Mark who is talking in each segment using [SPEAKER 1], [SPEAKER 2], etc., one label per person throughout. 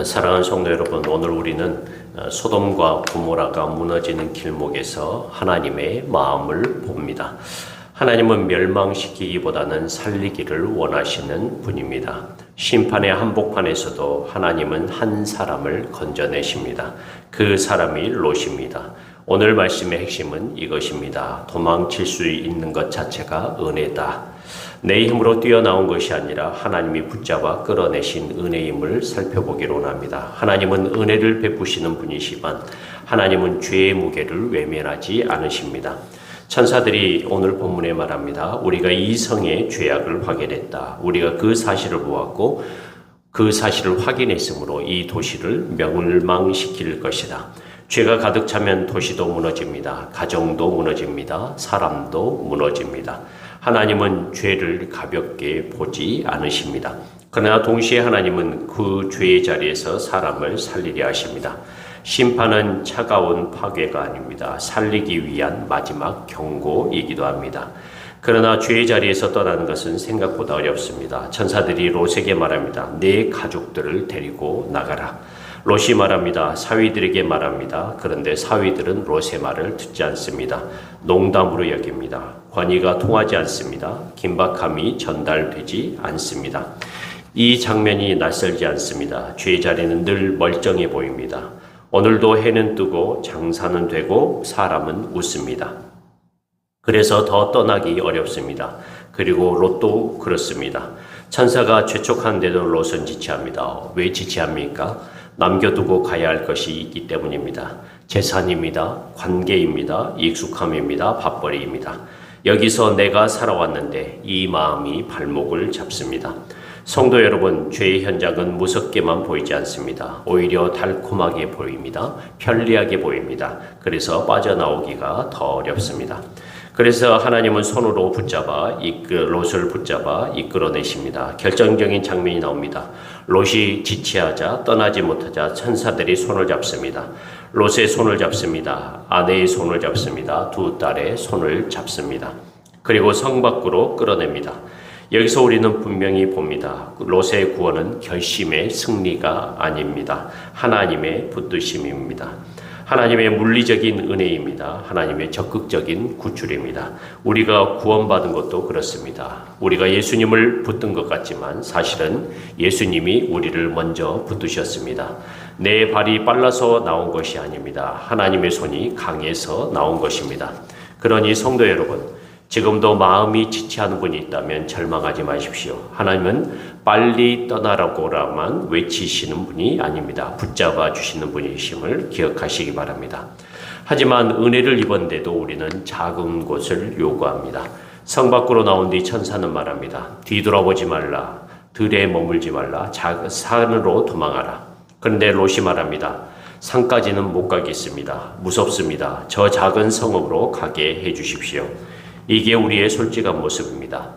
[SPEAKER 1] 사랑하는 성도 여러분, 오늘 우리는 소돔과 고모라가 무너지는 길목에서 하나님의 마음을 봅니다. 하나님은 멸망시키기보다는 살리기를 원하시는 분입니다. 심판의 한복판에서도 하나님은 한 사람을 건져내십니다. 그 사람이 롯입니다. 오늘 말씀의 핵심은 이것입니다. 도망칠 수 있는 것 자체가 은혜다. 내 힘으로 뛰어나온 것이 아니라 하나님이 붙잡아 끌어내신 은혜임을 살펴보기로 원합니다. 하나님은 은혜를 베푸시는 분이시지만 하나님은 죄의 무게를 외면하지 않으십니다. 천사들이 오늘 본문에 말합니다. 우리가 이성의 죄악을 확인했다. 우리가 그 사실을 보았고 그 사실을 확인했으므로 이 도시를 멸망시킬 것이다. 죄가 가득 차면 도시도 무너집니다. 가정도 무너집니다. 사람도 무너집니다. 하나님은 죄를 가볍게 보지 않으십니다. 그러나 동시에 하나님은 그 죄의 자리에서 사람을 살리려 하십니다. 심판은 차가운 파괴가 아닙니다. 살리기 위한 마지막 경고이기도 합니다. 그러나 죄의 자리에서 떠나는 것은 생각보다 어렵습니다. 천사들이 롯에게 말합니다. 내 가족들을 데리고 나가라. 롯이 말합니다. 사위들에게 말합니다. 그런데 사위들은 롯의 말을 듣지 않습니다. 농담으로 여깁니다. 권위가 통하지 않습니다. 긴박함이 전달되지 않습니다. 이 장면이 낯설지 않습니다. 죄의 자리는 늘 멀쩡해 보입니다. 오늘도 해는 뜨고 장사는 되고 사람은 웃습니다. 그래서 더 떠나기 어렵습니다. 그리고 롯도 그렇습니다. 천사가 재촉하는데도 롯은 지체합니다. 왜 지체합니까? 남겨두고 가야 할 것이 있기 때문입니다. 재산입니다. 관계입니다. 익숙함입니다. 밥벌이입니다. 여기서 내가 살아왔는데 이 마음이 발목을 잡습니다. 성도 여러분, 죄의 현장은 무섭게만 보이지 않습니다. 오히려 달콤하게 보입니다. 편리하게 보입니다. 그래서 빠져나오기가 더 어렵습니다. 그래서 하나님은 손으로 롯을 붙잡아 이끌어내십니다. 결정적인 장면이 나옵니다. 롯이 지체하자 떠나지 못하자 천사들이 손을 잡습니다. 롯의 손을 잡습니다. 아내의 손을 잡습니다. 두 딸의 손을 잡습니다. 그리고 성 밖으로 끌어냅니다. 여기서 우리는 분명히 봅니다. 롯의 구원은 결심의 승리가 아닙니다. 하나님의 붙드심입니다. 하나님의 물리적인 은혜입니다. 하나님의 적극적인 구출입니다. 우리가 구원받은 것도 그렇습니다. 우리가 예수님을 붙든 것 같지만 사실은 예수님이 우리를 먼저 붙드셨습니다. 내 발이 빨라서 나온 것이 아닙니다. 하나님의 손이 강해서 나온 것입니다. 그러니 성도 여러분, 지금도 마음이 지체하는 분이 있다면 절망하지 마십시오. 하나님은 빨리 떠나라고라만 외치시는 분이 아닙니다. 붙잡아 주시는 분이심을 기억하시기 바랍니다. 하지만 은혜를 입었는데도 우리는 작은 곳을 요구합니다. 성 밖으로 나온 뒤 천사는 말합니다. 뒤돌아보지 말라. 들에 머물지 말라. 산으로 도망하라. 그런데 롯이 말합니다. 산까지는 못 가겠습니다. 무섭습니다. 저 작은 성읍으로 가게 해 주십시오. 이게 우리의 솔직한 모습입니다.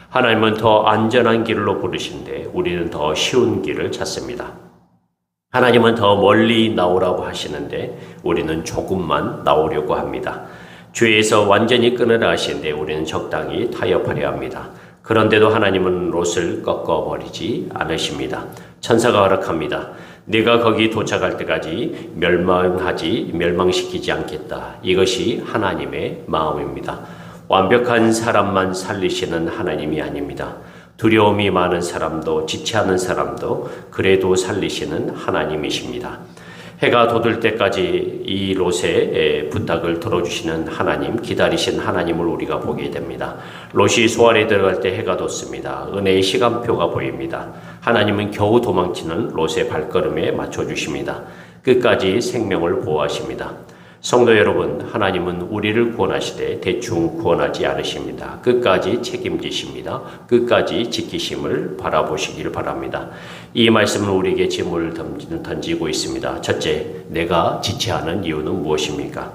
[SPEAKER 1] 하나님은 더 안전한 길로 부르신데 우리는 더 쉬운 길을 찾습니다. 하나님은 더 멀리 나오라고 하시는데 우리는 조금만 나오려고 합니다. 죄에서 완전히 끊으라 하시는데 우리는 적당히 타협하려 합니다. 그런데도 하나님은 롯을 꺾어버리지 않으십니다. 천사가 허락합니다. 네가 거기 도착할 때까지 멸망시키지 않겠다. 이것이 하나님의 마음입니다. 완벽한 사람만 살리시는 하나님이 아닙니다. 두려움이 많은 사람도 지체하는 사람도 그래도 살리시는 하나님이십니다. 해가 돋을 때까지 이 롯의 부탁을 들어주시는 하나님, 기다리신 하나님을 우리가 보게 됩니다. 롯이 소알에 들어갈 때 해가 돋습니다. 은혜의 시간표가 보입니다. 하나님은 겨우 도망치는 롯의 발걸음에 맞춰주십니다. 끝까지 생명을 보호하십니다. 성도 여러분, 하나님은 우리를 구원하시되 대충 구원하지 않으십니다. 끝까지 책임지십니다. 끝까지 지키심을 바라보시길 바랍니다. 이 말씀은 우리에게 질문을 던지고 있습니다. 첫째, 내가 지체하는 이유는 무엇입니까?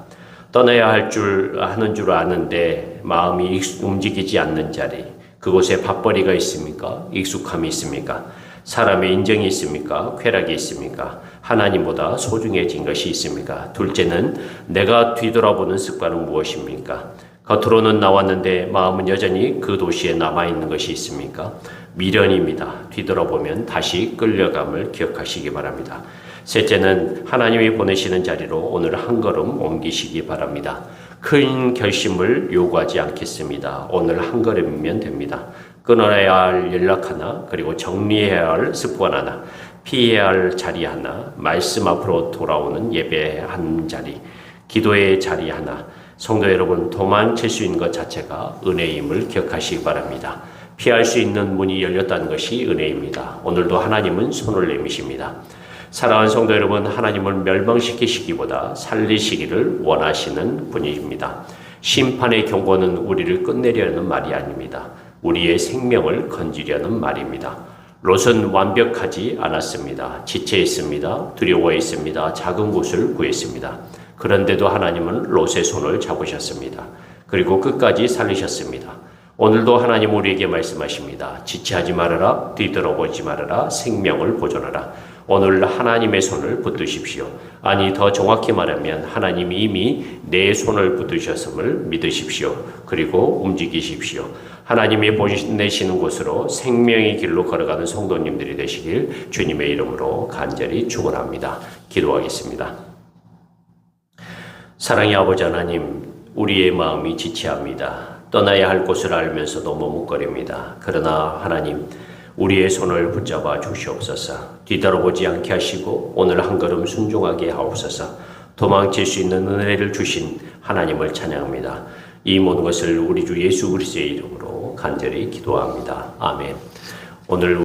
[SPEAKER 1] 떠나야 하는 줄 아는데 마음이 움직이지 않는 자리, 그곳에 밥벌이가 있습니까? 익숙함이 있습니까? 사람의 인정이 있습니까? 쾌락이 있습니까? 하나님보다 소중해진 것이 있습니까? 둘째는 내가 뒤돌아보는 습관은 무엇입니까? 겉으로는 나왔는데 마음은 여전히 그 도시에 남아있는 것이 있습니까? 미련입니다. 뒤돌아보면 다시 끌려감을 기억하시기 바랍니다. 셋째는 하나님이 보내시는 자리로 오늘 한 걸음 옮기시기 바랍니다. 큰 결심을 요구하지 않겠습니다. 오늘 한 걸음이면 됩니다. 끊어야 할 연락 하나, 그리고 정리해야 할 습관 하나, 피해야 할 자리 하나, 말씀 앞으로 돌아오는 예배 한 자리, 기도의 자리 하나, 성도 여러분, 도망칠 수 있는 것 자체가 은혜임을 기억하시기 바랍니다. 피할 수 있는 문이 열렸다는 것이 은혜입니다. 오늘도 하나님은 손을 내미십니다. 사랑하는 성도 여러분, 하나님을 멸망시키시기보다 살리시기를 원하시는 분이십니다. 심판의 경고는 우리를 끝내려는 말이 아닙니다. 우리의 생명을 건지려는 말입니다. 롯은 완벽하지 않았습니다. 지체했습니다. 두려워했습니다. 작은 곳을 구했습니다. 그런데도 하나님은 롯의 손을 잡으셨습니다. 그리고 끝까지 살리셨습니다. 오늘도 하나님 우리에게 말씀하십니다. 지체하지 말아라, 뒤돌아보지 말아라, 생명을 보존하라. 오늘 하나님의 손을 붙드십시오. 아니, 더 정확히 말하면 하나님이 이미 내 손을 붙드셨음을 믿으십시오. 그리고 움직이십시오. 하나님이 보내시는 곳으로 생명의 길로 걸어가는 성도님들이 되시길 주님의 이름으로 간절히 축원합니다. 기도하겠습니다. 사랑의 아버지 하나님, 우리의 마음이 지체합니다. 떠나야 할 곳을 알면서도 머뭇거립니다. 그러나 하나님, 우리의 손을 붙잡아 주시옵소서. 뒤돌아보지 않게 하시고 오늘 한 걸음 순종하게 하옵소서. 도망칠 수 있는 은혜를 주신 하나님을 찬양합니다. 이 모든 것을 우리 주 예수 그리스도의 이름으로 간절히 기도합니다. 아멘. 오늘